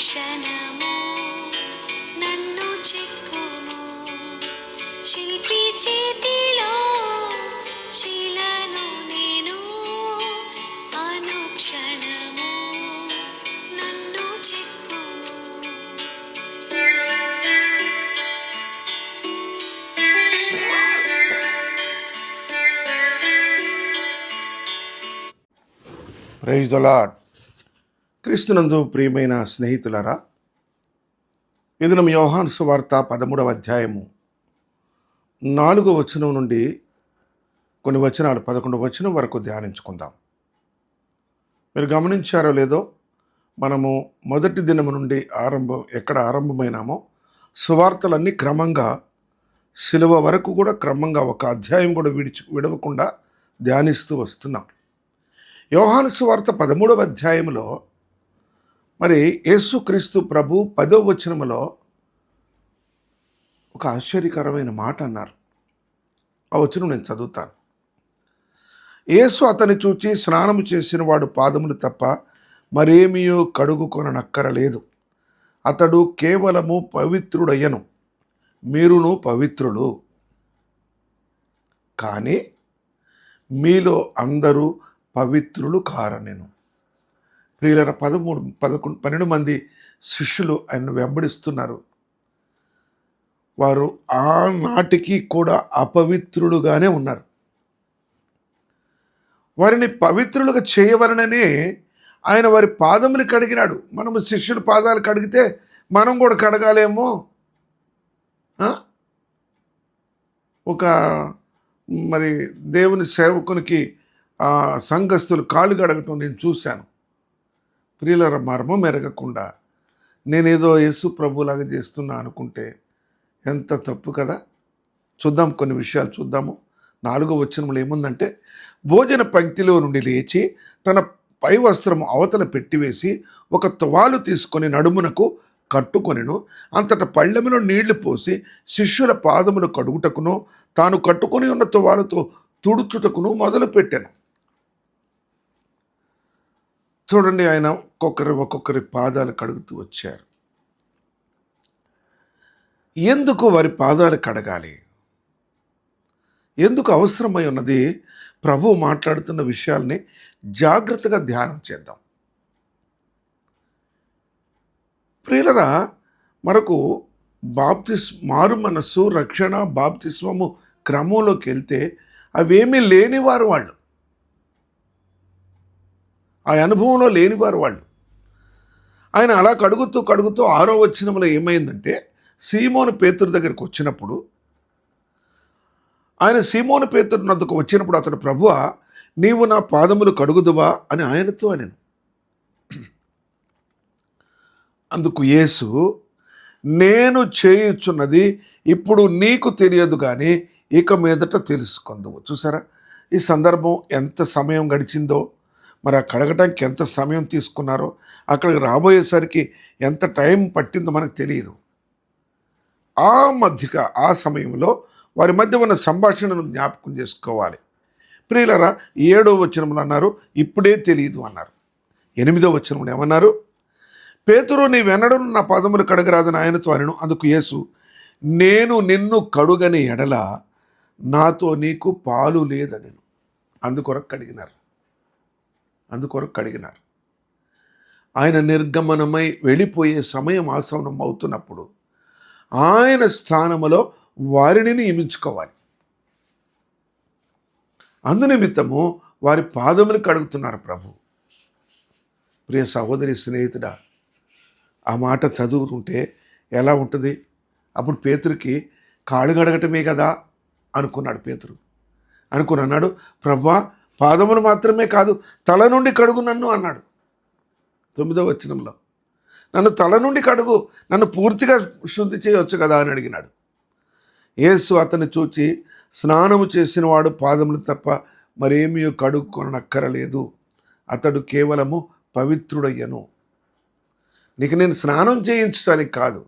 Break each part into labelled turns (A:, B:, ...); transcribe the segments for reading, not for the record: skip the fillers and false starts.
A: క్షణము నన్ను చెక్కుము, శిల్పి చేతిలో శిలను నేను, అనుక్షణము నన్ను చెక్కుము.
B: Praise the lord. క్రీస్తునందు ప్రియమైన స్నేహితులారా, ఈ దినం యోహాను సువార్త 13వ అధ్యాయము 4వ వచనం నుండి కొన్ని వచనాలు 11వ వచనం వరకు ధ్యానించుకుందాం. మీరు గమనించారో లేదో, మనము మొదటి దినము నుండి ఎక్కడ ఆరంభమైనామో సువార్తలన్నీ క్రమంగా సిలువ వరకు కూడా క్రమంగా ఒక అధ్యాయం కూడా విడవకుండా ధ్యానిస్తూ వస్తున్నాం. యోహాను సువార్త 13వ అధ్యాయంలో మరి యేసుక్రీస్తు ప్రభు 10వ వచనములో ఒక ఆశ్చర్యకరమైన మాట అన్నారు. ఆ వచనం నేను చదువుతాను. యేసు అతని చూచి, స్నానము చేసిన వాడు పాదములు తప్ప మరేమియో కడుగుకొననక్కరలేదు, అతడు కేవలము పవిత్రుడయ్యను, మీరును పవిత్రులు, కానీ మీలో అందరూ పవిత్రులు కారనెను. ప్రియులర 12 మంది శిష్యులు ఆయన వెంబడిస్తున్నారు. వారు ఆనాటికి కూడా అపవిత్రులుగానే ఉన్నారు. వారిని పవిత్రులుగా చేయవలననే ఆయన వారి పాదములు కడిగినాడు. మనము శిష్యుల పాదాలు కడిగితే మనం కూడా కడగాలేమో. ఒక మరి దేవుని సేవకునికి సంఘస్థులు కాళ్ళు కడగటం నేను చూశాను. ప్రియులర మర్మం ఎరగకుండా నేనేదో యేసు ప్రభులాగా చేస్తున్నా అనుకుంటే ఎంత తప్పు కదా. చూద్దాం, కొన్ని విషయాలు చూద్దాము. 4వ వచనంలో ఏముందంటే, భోజన పంక్తిలో నుండి లేచి తన పై వస్త్రము అవతల పెట్టివేసి ఒక తువాలు తీసుకొని నడుమునకు కట్టుకొనెను. అంతటా పళ్ళెములో నీళ్లు పోసి శిష్యుల పాదములు కడుగుటకును తాను కట్టుకొని ఉన్న తువాలుతో తుడుచుటకును మొదలుపెట్టాను. చూడండి, ఆయన ఒక్కొక్కరి పాదాలు కడుగుతూ వచ్చారు. ఎందుకు వారి పాదాలు కడగాలి? ఎందుకు అవసరమై ఉన్నది? ప్రభువు మాట్లాడుతున్న విషయాల్ని జాగ్రత్తగా ధ్యానం చేద్దాం. ప్రియులరా, మనకు మారు మనస్సు, రక్షణ, బాప్తిస్మము క్రమంలోకి వెళ్తే అవేమీ లేనివారు వాళ్ళు, ఆ అనుభవంలో లేనివారు వాళ్ళు. ఆయన అలా కడుగుతూ 6వ వచనంలో ఏమైందంటే, సీమోను పేతురు దగ్గరికి వచ్చినప్పుడు, ఆయన సీమోను పేతురు నద్దకు వచ్చినప్పుడు అతడు, ప్రభువా, నీవు నా పాదములు కడుగుదువా అని ఆయనతో అనెను. అందుకు యేసు, నేను చేయుచున్నది ఇప్పుడు నీకు తెలియదు కానీ ఇక మీదట తెలుసుకుందువు. చూసారా, ఈ సందర్భం ఎంత సమయం గడిచిందో, మరి ఆ కడగటానికి ఎంత సమయం తీసుకున్నారో, అక్కడికి రాబోయేసరికి ఎంత టైం పట్టిందో మనకు తెలియదు. ఆ సమయంలో వారి మధ్య ఉన్న సంభాషణను జ్ఞాపకం చేసుకోవాలి. ప్రియులరా, 7వ వచనంలో అన్నారు, ఇప్పుడే తెలియదు అన్నారు. 8వ వచనంలో ఏమన్నారు? పేతురు, నీవెన్నడూ నా పాదములు కడగరాదని ఆయనతో అనెను. అందుకు యేసు, నేను నిన్ను కడుగని ఎడల నాతో నీకు పాలు లేదనెను. అందుకొరకు కడిగినారు. ఆయన నిర్గమనమై వెళ్ళిపోయే సమయం ఆసన్నం అవుతున్నప్పుడు ఆయన స్థానములో వారిని నియమించుకోవాలి. అందునిమిత్తము వారి పాదములు కడుగుతున్నారు ప్రభు. ప్రియ సహోదరి, స్నేహితుడా, ఆ మాట చదువుతుంటే ఎలా ఉంటుంది? అప్పుడు పేతురుకి కాళ్ళు కడగటమే కదా అనుకున్నాడు. పేతురు అన్నాడు, ప్రభువా, పాదములు మాత్రమే కాదు, తల నుండి కడుగు నన్ను అన్నాడు. 9వ వచనంలో, నన్ను తల నుండి కడుగు, నన్ను పూర్తిగా శుద్ధి చేయవచ్చు కదా అని అడిగినాడు. యేసు అతన్ని చూచి, స్నానము చేసిన వాడు పాదములు తప్ప మరేమీ కడుక్కొనక్కరలేదు, అతడు కేవలము పవిత్రుడయ్యను. నీకు నేను స్నానం చేయించడానికి కాదు,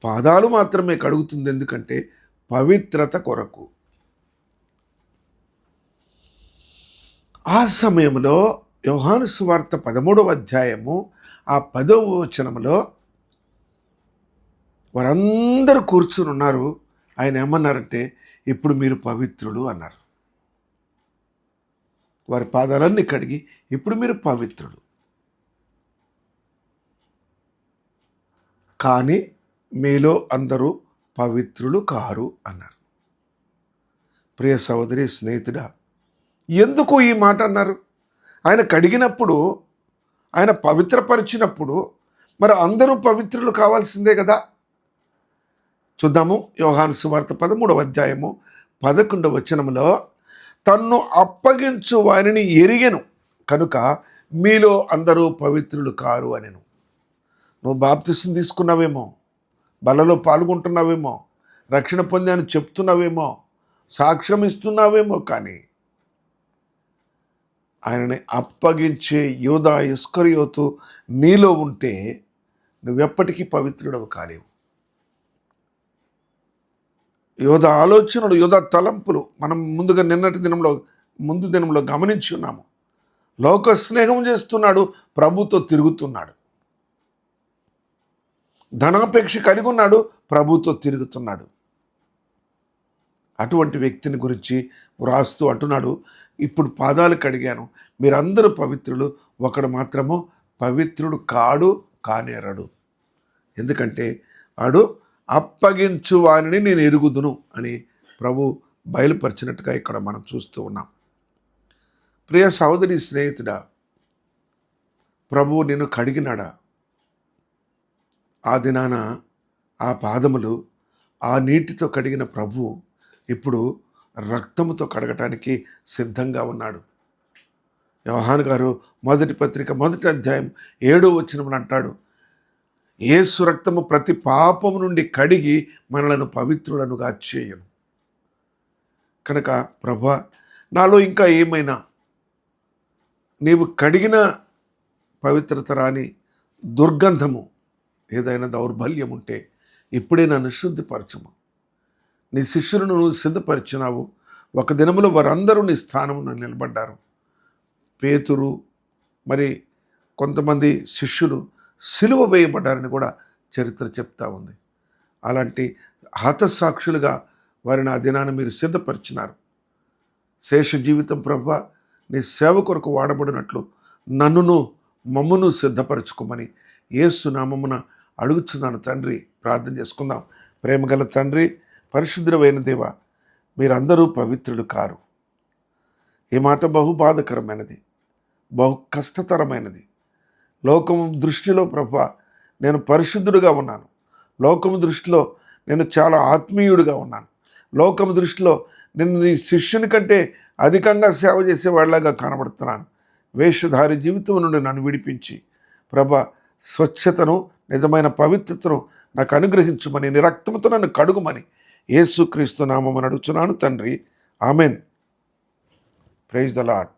B: పాదాలు మాత్రమే కడుగుతుంది. ఎందుకంటే పవిత్రత కొరకు. ఆ సమయంలో యోహాను సువార్త 13వ అధ్యాయము ఆ 10వ వచనంలో వారందరూ కూర్చుని ఉన్నారు. ఆయన ఏమన్నారంటే, ఇప్పుడు మీరు పవిత్రులు అన్నారు. వారి పాదాలన్నీ కడిగి ఇప్పుడు మీరు పవిత్రులు, కానీ మీలో అందరూ పవిత్రులు కారు అన్నారు. ప్రియ సహోదరి స్నేహితుడా, ఎందుకు ఈ మాట అన్నారు? ఆయన కడిగినప్పుడు, ఆయన పవిత్రపరిచినప్పుడు మరి అందరూ పవిత్రులు కావాల్సిందే కదా. చూద్దాము. యోహాను సువార్త 13వ అధ్యాయము 11వ వచనంలో, తన్ను అప్పగించు వారిని ఎరిగెను కనుక మీలో అందరూ పవిత్రులు కారు అనెను. నువ్వు బాప్తిసం తీసుకున్నావేమో, బలలో పాల్గొంటున్నావేమో, రక్షణ పొందాను చెప్తున్నావేమో, సాక్ష్యం ఇస్తున్నావేమో, కానీ ఆయనని అప్పగించే యూదా ఇస్కరియోతు నీలో ఉంటే నువ్వెప్పటికీ పవిత్రుడవు కాలేవు. యోధ ఆలోచనలు, యోధ తలంపులు మనం ముందు దినంలో గమనించి ఉన్నాము. లోక స్నేహం చేస్తున్నాడు, ప్రభుతో తిరుగుతున్నాడు. ధనాపేక్ష కలిగి ఉన్నాడు, ప్రభుతో తిరుగుతున్నాడు. అటువంటి వ్యక్తిని గురించి వ్రాస్తూ అంటున్నాడు, ఇప్పుడు పాదాలు కడిగాను, మీరందరూ పవిత్రులు, ఒకడు మాత్రము పవిత్రుడు కానేరడు. ఎందుకంటే వాడు అప్పగించు వానిని నేను ఎరుగుదును అని ప్రభు బయలుపరిచినట్టుగా ఇక్కడ మనం చూస్తూ ఉన్నాం. ప్రియ సహోదరి స్నేహితుడా, ప్రభువు నిన్ను కడిగినాడా? ఆ దినాన ఆ పాదములు ఆ నీటితో కడిగిన ప్రభువు ఇప్పుడు రక్తముతో కడగటానికి సిద్ధంగా ఉన్నాడు. యోహాను గారు మొదటి పత్రిక 1వ అధ్యాయం 7వ వచనమున అంటాడు, యేసు రక్తము ప్రతి పాపము నుండి కడిగి మనలను పవిత్రులనుగా చేయను. కనుక ప్రభువా, నాలో ఇంకా ఏమైనా నీవు కడిగిన పవిత్రత రాని దుర్గంధము, ఏదైనా దౌర్బల్యం ఉంటే ఇప్పుడే నన్ను శుద్ధిపరచము. నీ శిష్యులను నువ్వు సిద్ధపరిచినావు. ఒక దినములో వారందరూ నీ స్థానమున నిలబడ్డారు. పేతురు మరి కొంతమంది శిష్యులు సిలువ వేయబడ్డారని కూడా చరిత్ర చెప్తా ఉంది. అలాంటి హతసాక్షులుగా వారిని ఆ దినాన మీరు సిద్ధపరిచినారు. శేష జీవితం ప్రభువా, నీ సేవ కొరకు వాడబడినట్లు నన్నును మమ్మును సిద్ధపరచుకోమని యేసు నామమున అడుగుచున్నాను తండ్రి. ప్రార్థన చేసుకుందాం. ప్రేమగల తండ్రి, పరిశుద్ధుడైన దేవా, మీరందరూ పవిత్రులు కారు. ఈ మాట బహు బాధకరమైనది, బహు కష్టతరమైనది. లోకము దృష్టిలో ప్రభువా నేను పరిశుద్ధుడుగా ఉన్నాను. లోకము దృష్టిలో నేను చాలా ఆత్మీయుడిగా ఉన్నాను. లోకము దృష్టిలో నేను నీ శిష్యుని కంటే అధికంగా సేవ చేసేవాళ్ళగా కనబడుతున్నాను. వేషధారి జీవితం నుండి నన్ను విడిపించి ప్రభా, స్వచ్ఛతను, నిజమైన పవిత్రతను నాకు అనుగ్రహించుమని, నీ రక్తముతో నన్ను కడుగుమని యేసుక్రీస్తు నామమున అడుగుచున్నాను తండ్రి. ఆమెన్. Praise the lord.